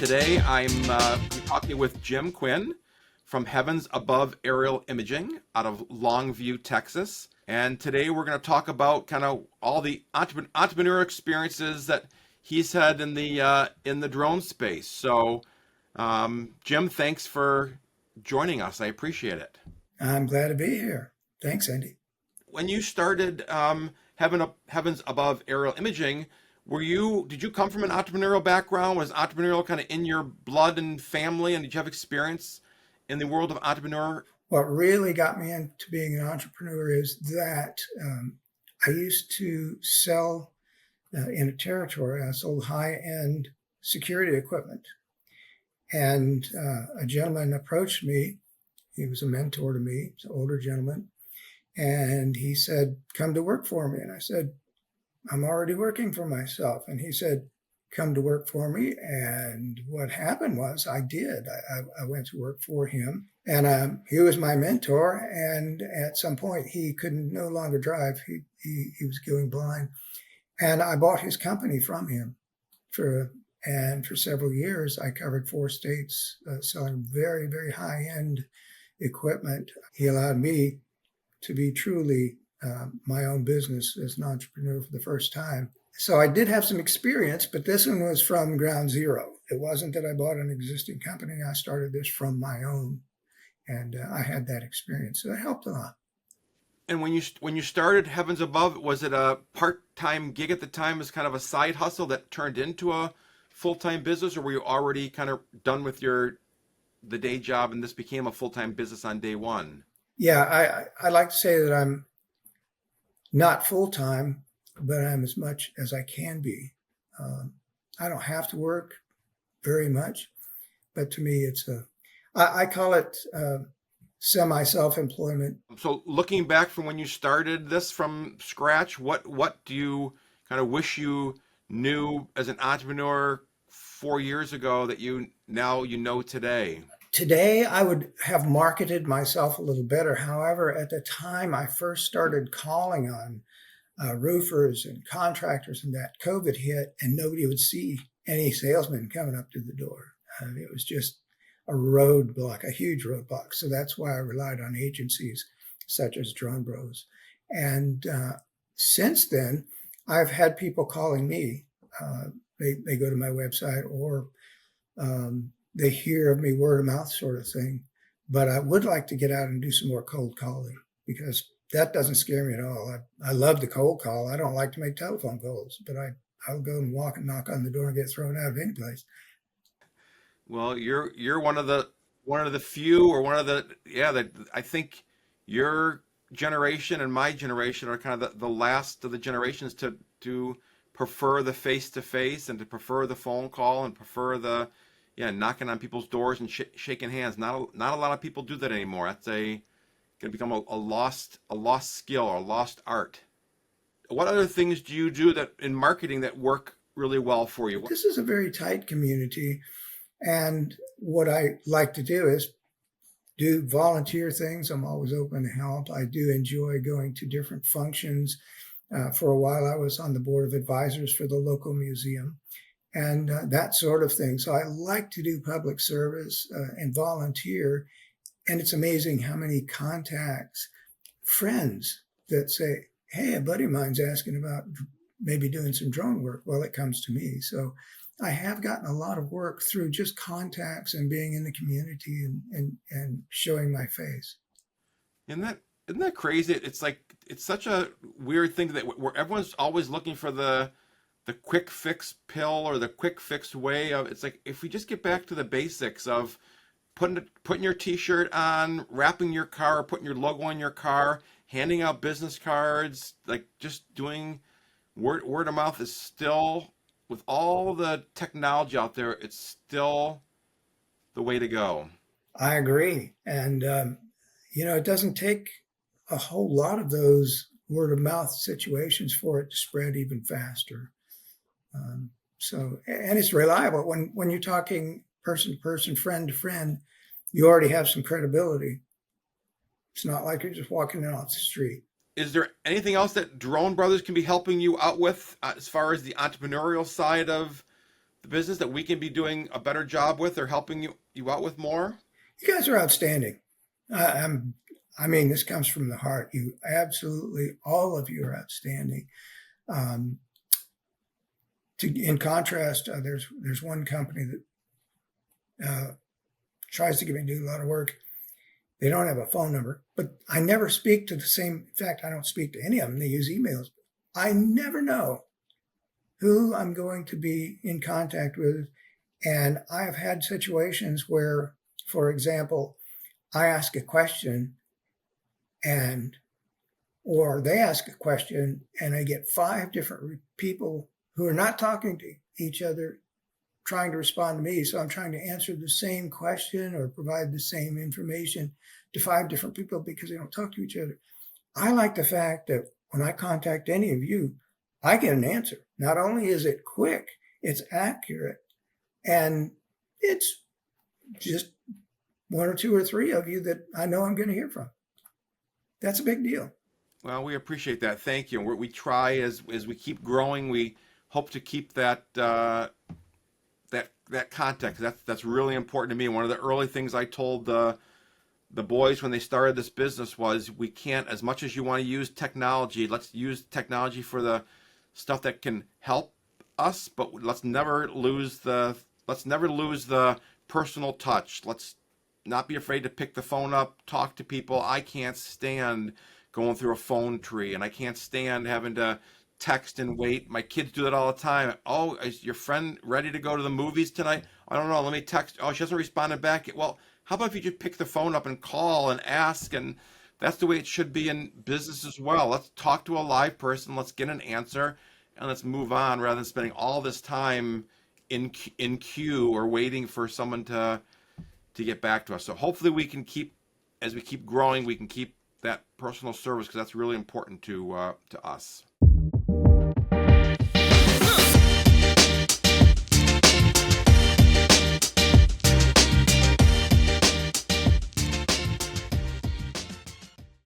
Today I'm talking with Jim Quinn from Heavens Above Aerial Imaging out of Longview, Texas. And today we're going to talk about kind of all the entrepreneur experiences that he's had in the drone space. So, Jim, thanks for joining us. I appreciate it. I'm glad to be here. Thanks, Andy. When you started Heavens Above Aerial Imaging, did you come from an entrepreneurial background? Was entrepreneurial kind of in your blood and family? And did you have experience in the world of entrepreneur? What really got me into being an entrepreneur is that I used to sell in a territory. I sold high-end security equipment. And a gentleman approached me. He was a mentor to me. He's an older gentleman. And he said, come to work for me. And I said, I'm already working for myself. And he said, come to work for me. And what happened was I did. I went to work for him. And he was my mentor. And at some point, he could no longer drive. He was going blind. And I bought his company from him. For several years, I covered 4 states, selling very, very high-end equipment. He allowed me to be truly my own business as an entrepreneur for the first time. So I did have some experience, but this one was from ground zero. It wasn't that I bought an existing company. I started this from my own, and I had that experience. So it helped a lot. And when you started Heavens Above, was it a part-time gig at the time as kind of a side hustle that turned into a full-time business, or were you already kind of done with the day job and this became a full-time business on day one? Yeah, I like to say that I'm not full-time, but I'm as much as I can be. I don't have to work very much, but to me, I call it semi-self-employment. So looking back from when you started this from scratch, what do you kind of wish you knew as an entrepreneur 4 years ago that you know today? Today, I would have marketed myself a little better. However, at the time I first started calling on roofers and contractors and that, COVID hit and nobody would see any salesmen coming up to the door. It was just a roadblock, a huge roadblock. So that's why I relied on agencies such as Drone Bros. And since then, I've had people calling me. They go to my website or they hear of me word of mouth sort of thing. But I would like to get out and do some more cold calling because that doesn't scare me at all. I love the cold call. I don't like to make telephone calls, but I'll go and walk and knock on the door and get thrown out of any place. Well, you're one of the few, or one of the, that I think your generation and my generation are kind of the last of the generations to prefer the face to face and to prefer the phone call and prefer the knocking on people's doors and shaking hands. Not a lot of people do that anymore. That's going to become a lost skill or a lost art. What other things do you do that in marketing that work really well for you? This is a very tight community. And what I like to do is do volunteer things. I'm always open to help. I do enjoy going to different functions. For a while, I was on the board of advisors for the local museum and that sort of thing. So I like to do public service and volunteer. And it's amazing how many contacts, friends that say, hey, a buddy of mine's asking about maybe doing some drone work. Well, it comes to me. So I have gotten a lot of work through just contacts and being in the community and showing my face. Isn't that crazy? It's like, it's such a weird thing that where everyone's always looking for the quick fix pill or the quick fix way of, it's like, if we just get back to the basics of putting your t-shirt on, wrapping your car, putting your logo on your car, handing out business cards, like just doing word of mouth is still, with all the technology out there, it's still the way to go. I agree. And, it doesn't take a whole lot of those word of mouth situations for it to spread even faster. And it's reliable. When you're talking person to person, friend to friend, you already have some credibility. It's not like you're just walking in off the street. Is there anything else that Drone Brothers can be helping you out with as far as the entrepreneurial side of the business that we can be doing a better job with or helping you out with more? You guys are outstanding. I mean, this comes from the heart. You absolutely, all of you are outstanding. Um, in contrast, there's one company that tries to get me to do a lot of work. They don't have a phone number, but I never speak to the same. In fact, I don't speak to any of them. They use emails. I never know who I'm going to be in contact with. And I have had situations where, for example, I ask a question and or they ask a question and I get 5 different people who are not talking to each other trying to respond to me. So I'm trying to answer the same question or provide the same information to 5 different people because they don't talk to each other. I like the fact that when I contact any of you, I get an answer. Not only is it quick, it's accurate, and it's just 1 or 2 or 3 of you that I know I'm going to hear from. That's a big deal. Well, we appreciate that. Thank you. We try as we keep growing. We hope to keep that that contact. That's really important to me. One of the early things I told the boys when they started this business was we can't, as much as you want to use technology, let's use technology for the stuff that can help us, but let's never lose the personal touch. Let's not be afraid to pick the phone up, talk to people. I can't stand going through a phone tree, and I can't stand having to text and wait. My kids do that all the time. Oh, is your friend ready to go to the movies tonight? I don't know. Let me text. Oh, she hasn't responded back. Well, how about if you just pick the phone up and call and ask? And that's the way it should be in business as well. Let's talk to a live person. Let's get an answer, and let's move on rather than spending all this time in queue or waiting for someone to get back to us. So hopefully we can keep, as we keep growing, we can keep that personal service because that's really important to us.